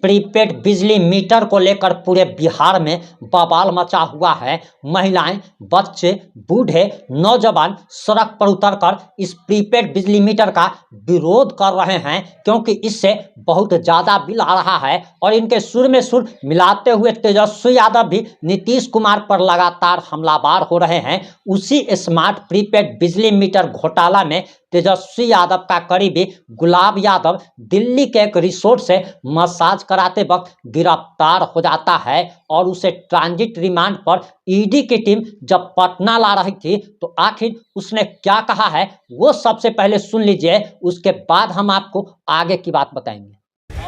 Prepaid बिजली metre को लेकर पूरे बिहार में बवाल मचा हुआ है। महिलाएं, बच्चे, बूढ़े, नौजवान सड़क पर उतरकर इस प्रीपेड बिजली मीटर का विरोध कर रहे हैं, क्योंकि इससे बहुत ज़्यादा बिल आ रहा है। और इनके सुर में सुर मिलाते हुए तेजस्वी यादव भी नीतीश कुमार पर लगातार हमलावर हो रहे हैं। उसी स्मार्ट प्रीपेड बिजली मीटर घोटाला में तेजस्वी यादव का करीबी गुलाब यादव दिल्ली के एक रिसोर्ट से मसाज कराते वक्त गिरफ्तार हो जाता है और उसे ट्रांजिट रिमांड पर ईडी की टीम जब पटना ला रही थी तो आखिर उसने क्या कहा है वो सबसे पहले सुन लीजिए, उसके बाद हम आपको आगे की बात बताएंगे।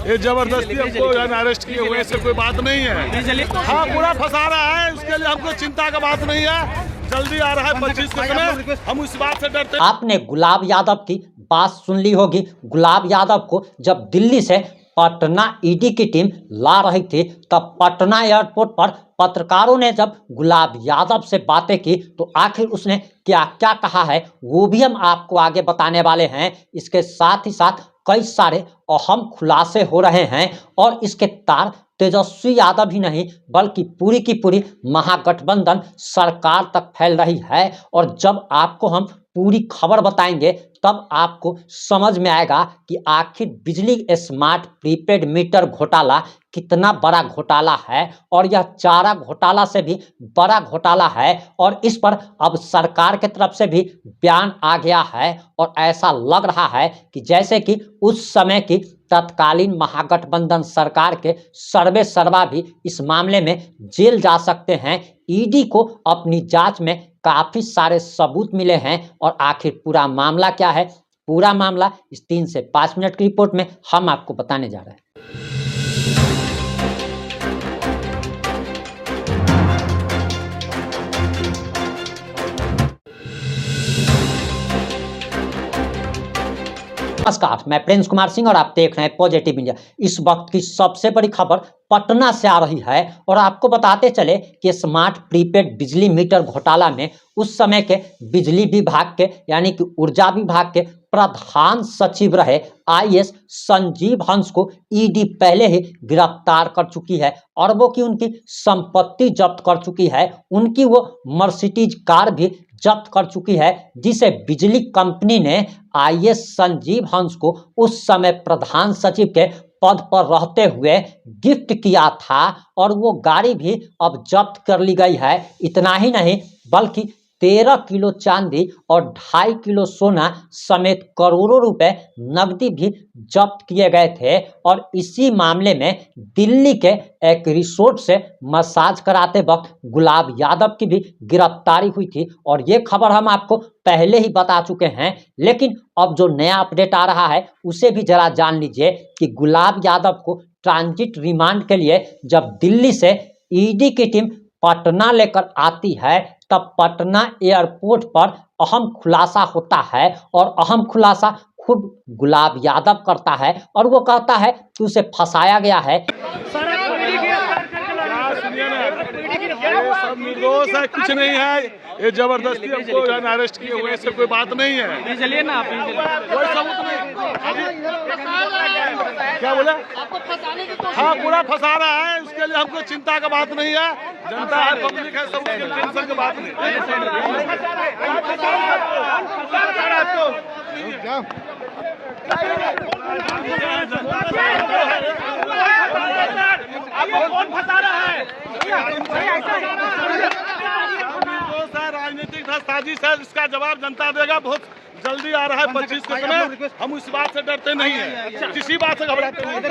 ये जबरदस्ती हमको अरेस्ट किए हुए से कोई बात नहीं है। हाँ, पूरा फंसा रहा है, उसके लिए हमको चिंता का बात नहीं है। जल्दी आ रहा है 25 के समय, हम इस बात से डरते हैं। आपने गुलाब यादव की बात सुन ली होगी। गुलाब यादव को जब दिल्ली से पटना ईडी की टीम ला रही थी तब पटना एयरपोर्ट पर पत्रकारों ने जब गुलाब यादव से बातें की तो आखिर उसने क्या क्या कहा है वो भी हम आपको आगे बताने वाले हैं। इसके साथ ही साथ कई सारे अहम खुलासे हो रहे हैं और इसके तार तेजस्वी यादव ही नहीं बल्कि पूरी की पूरी महागठबंधन सरकार तक फैल रही है। और जब आपको हम पूरी खबर बताएंगे तब आपको समझ में आएगा कि आखिर बिजली स्मार्ट प्रीपेड मीटर घोटाला कितना बड़ा घोटाला है और यह चारा घोटाला से भी बड़ा घोटाला है। और इस पर अब सरकार की तरफ से भी बयान आ गया है और ऐसा लग रहा है कि जैसे कि उस समय की तत्कालीन महागठबंधन सरकार के सर्वे सर्वा भी इस मामले में जेल जा सकते हैं। ईडी को अपनी जांच में काफी सारे सबूत मिले हैं और आखिर पूरा मामला क्या है, पूरा मामला इस 3 से 5 मिनट की रिपोर्ट में हम आपको बताने जा रहे हैं। नमस्कार, मैं प्रिंस कुमार सिंह और आप देख रहे हैं पॉजिटिव इंडिया। इस वक्त की सबसे बड़ी खबर पटना से आ रही है और आपको बताते चले कि स्मार्ट प्रीपेड बिजली मीटर घोटाला में उस समय के बिजली विभाग के यानी कि ऊर्जा विभाग के प्रधान सचिव रहे आईएएस संजीव हंस को ईडी पहले ही गिरफ्तार कर चुकी है। अरबों की उनकी संपत्ति जब्त कर चुकी है, उनकी वो मर्सिडीज कार भी जब्त कर चुकी है जिसे बिजली कंपनी ने आईएएस संजीव हंस को उस समय प्रधान सचिव के पद पर रहते हुए गिफ्ट किया था और वो गाड़ी भी अब जब्त कर ली गई है। इतना ही नहीं बल्कि 13 किलो चांदी और 2.5 किलो सोना समेत करोड़ों रुपए नकदी भी जब्त किए गए थे। और इसी मामले में दिल्ली के एक रिसोर्ट से मसाज कराते वक्त गुलाब यादव की भी गिरफ्तारी हुई थी और ये खबर हम आपको पहले ही बता चुके हैं। लेकिन अब जो नया अपडेट आ रहा है उसे भी जरा जान लीजिए कि गुलाब यादव को ट्रांजिट रिमांड के लिए जब दिल्ली से ईडी की टीम पटना लेकर आती है तब पटना एयरपोर्ट पर अहम खुलासा होता है और अहम खुलासा खुद गुलाब यादव करता है और वो कहता है कि उसे फंसाया गया है। सब निर्दोष है, कुछ नहीं है। ये जबरदस्ती हमको अरेस्ट किए हुए से कोई बात नहीं है। चलिए ना, कोई सबूत नहीं। क्या बोला? हाँ, पूरा फंसा रहा है, उसके लिए हमको चिंता का बात नहीं है। जनता है, पब्लिक है, सब उसके टेंशन की बात नहीं। कौन फंसा रहा है? राजनीतिक साजिश है, इसका जवाब जनता देगा। बहुत जल्दी आ रहा है 25 के समय, हम इस बात से डरते नहीं है, किसी बात से घबराते नहीं।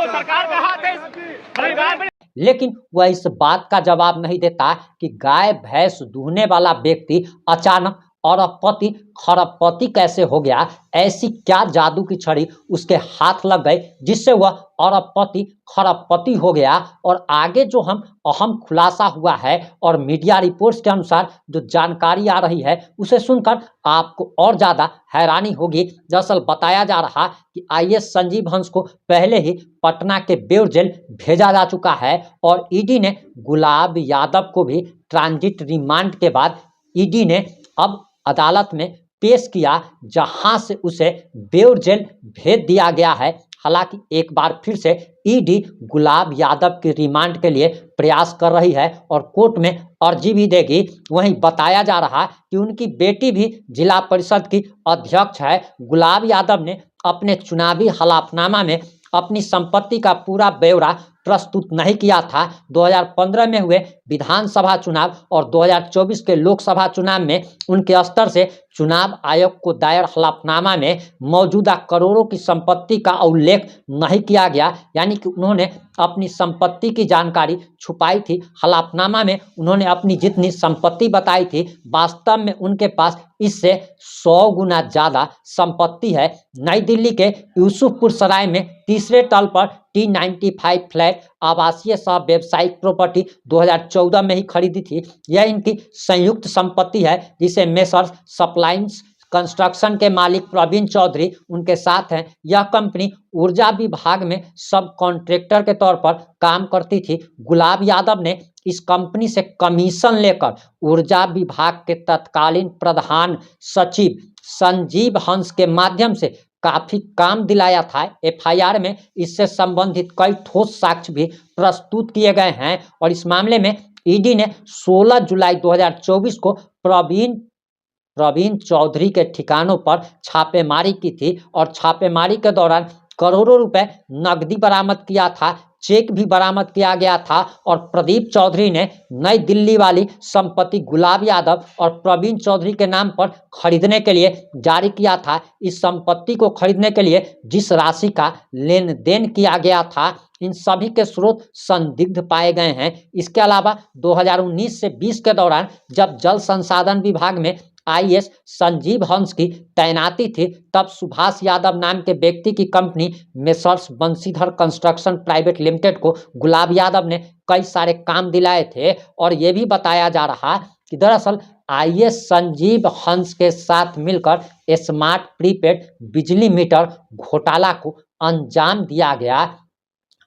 सरकार का हाथ है। लेकिन वह इस बात का जवाब नहीं देता कि गाय भैंस दूहने वाला व्यक्ति अचानक अरबपति खरबपति कैसे हो गया। ऐसी क्या जादू की छड़ी उसके हाथ लग गई जिससे वह अरबपति खरबपति हो गया। और आगे जो हम अहम खुलासा हुआ है और मीडिया रिपोर्ट्स के अनुसार जो जानकारी आ रही है उसे सुनकर आपको और ज़्यादा हैरानी होगी। दरअसल बताया जा रहा कि आईएएस संजीव हंस को पहले ही पटना के बेउर जेल भेजा जा चुका है और ईडी ने गुलाब यादव को भी ट्रांजिट रिमांड के बाद ईडी ने अब अदालत में पेश किया, जहां से उसे बेउर जेल भेज दिया गया है। हालांकि एक बार फिर से ईडी गुलाब यादव के रिमांड के लिए प्रयास कर रही है और कोर्ट में अर्जी भी देगी। वहीं बताया जा रहा है कि उनकी बेटी भी जिला परिषद की अध्यक्ष है। गुलाब यादव ने अपने चुनावी हलफनामा में अपनी संपत्ति का पूरा ब्यौरा प्रस्तुत नहीं किया था। 2015 में हुए विधानसभा चुनाव और 2024 के लोकसभा चुनाव में उनके स्तर से चुनाव आयोग को दायर हलफनामा में मौजूदा करोड़ों की संपत्ति का उल्लेख नहीं किया गया, यानी कि उन्होंने अपनी संपत्ति की जानकारी छुपाई थी। हलफनामा में उन्होंने अपनी जितनी संपत्ति बताई थी, वास्तव में उनके पास इससे 100 गुना ज़्यादा संपत्ति है। नई दिल्ली के यूसुफपुर सराय में तीसरे तल पर T95 फ्लैट आवासीय सह व्यावसायिक प्रॉपर्टी 2014 में ही खरीदी थी। यह इनकी संयुक्त संपत्ति है, जिसे मेसर्स सप्लाइंस कंस्ट्रक्शन के मालिक प्रवीण चौधरी उनके साथ हैं। यह कंपनी ऊर्जा विभाग में सब कॉन्ट्रैक्टर के तौर पर काम करती थी। गुलाब यादव ने इस कंपनी से कमीशन लेकर ऊर्जा विभाग के तत्कालीन प्रधान सचिव संजीव हंस के माध्यम से काफी काम दिलाया था। एफआईआर में इससे संबंधित कई ठोस साक्ष्य भी प्रस्तुत किए गए हैं और इस मामले में ईडी ने 16 जुलाई 2024 को प्रवीण चौधरी के ठिकानों पर छापेमारी की थी और छापेमारी के दौरान करोड़ों रुपए नकदी बरामद किया था, चेक भी बरामद किया गया था और प्रदीप चौधरी ने नई दिल्ली वाली संपत्ति गुलाब यादव और प्रवीण चौधरी के नाम पर खरीदने के लिए जारी किया था। इस संपत्ति को खरीदने के लिए जिस राशि का लेन देन किया गया था, इन सभी के स्रोत संदिग्ध पाए गए हैं। इसके अलावा 2019 से 20 के दौरान जब जल संसाधन विभाग में आईएएस संजीव हंस की तैनाती थी, तब सुभाष यादव नाम के व्यक्ति की company messrs Banshidhar construction private limited को गुलाब यादव ने कई सारे काम दिलाए थे और ये भी बताया जा रहा कि दरअसल आईएएस संजीव हंस के साथ मिलकर स्मार्ट प्रीपेड बिजली मीटर घोटाला को अंजाम दिया गया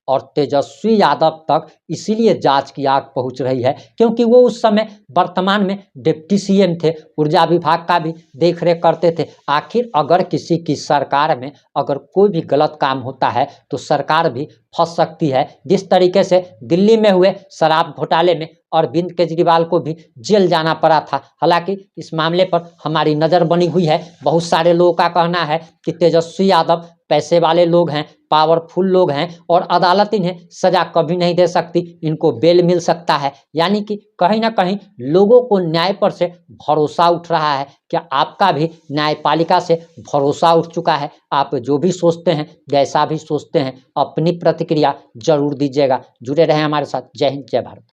और तेजस्वी यादव तक इसीलिए जांच की आग पहुंच रही है क्योंकि वो उस समय वर्तमान में डिप्टी सीएम थे, ऊर्जा विभाग का भी देखरेख करते थे। आखिर अगर किसी की सरकार में अगर कोई भी गलत काम होता है तो सरकार भी फंस सकती है। जिस तरीके से दिल्ली में हुए शराब घोटाले में अरविंद केजरीवाल को भी जेल जाना पड़ा था। हालांकि इस मामले पर हमारी नज़र बनी हुई है। बहुत सारे लोगों का कहना है कि तेजस्वी यादव पैसे वाले लोग हैं, पावरफुल लोग हैं और अदालत इन्हें सजा कभी नहीं दे सकती, इनको बेल मिल सकता है। यानी कि कहीं ना कहीं लोगों को न्याय पर से भरोसा उठ रहा है। क्या आपका भी न्यायपालिका से भरोसा उठ चुका है? आप जो भी सोचते हैं, जैसा भी सोचते हैं, अपनी प्रतिक्रिया जरूर दीजिएगा। जुड़े रहें हमारे साथ। जय हिंद, जय भारत।